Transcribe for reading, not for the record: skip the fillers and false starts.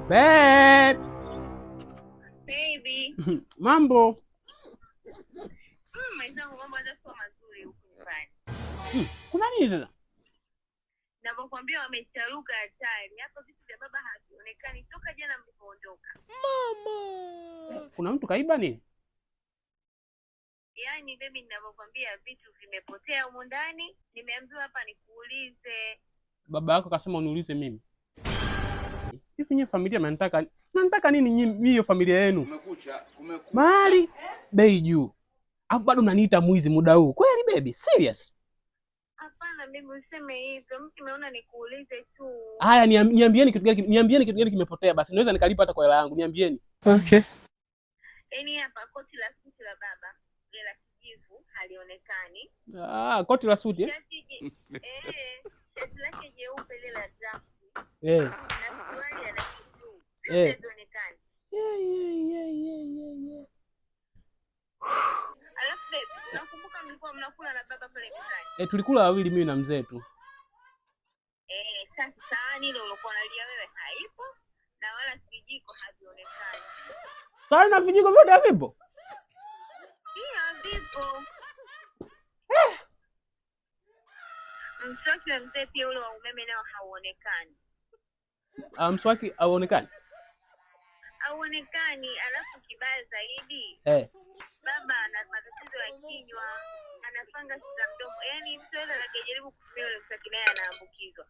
Babe. Baby. Mambo. Mwenzangu mambo yanakuwa mazuri huko nyumbani. Kuna nini tena? Ninapokuambia wamecharuka hatari. Hapa vitu vya baba havionekani toka jana mlipoondoka. Mama. Kuna mtu kaiba nini? Yaani baby, ninapokuambia vitu vimepotea huko ndani, nimeambiwa hapa nikuulize. Baba yako akasema uniulize mimi. Hivi nyinyi familia mnataka nini nyinyi hiyo familia yenu? Kumekucha. Mahali bei juu. Alafu bado mnaniita mwizi muda huu. Kweli baby? Serious? Hapana baby, useme hivyo. Mimi nimeona nikuulize tu. Haya, niambieni kitu gani kimepotea basi. Naweza nikalipa hata kwa hela yangu. Niambieni. Okay. Yaani hapa koti la suti la baba, ile la kijivu halionekani. Koti la suti. Shati lake jeupe ile la draft. Na suruali ya blue. Halionekani. Alafu babe, nakumbuka mlikuwa mnakula na baba pale mtaani. Tulikula wawili, mimi na mzee tu. Sasa sahani ile ulikuwa unalia wewe haipo na wala vijiko havionekani. Sahani na vijiko vyote havipo? Havipo. Mswaki wa mzee pia ule wa umeme nao hauonekani. Mswaki hauonekani? Hauonekani, alafu kibaya zaidi. Baba ana matatizo ya kinywa, anafanga za mdomo. Yaani mtu yule anajaribu kutumia ile mswaki naye anaambukizwa.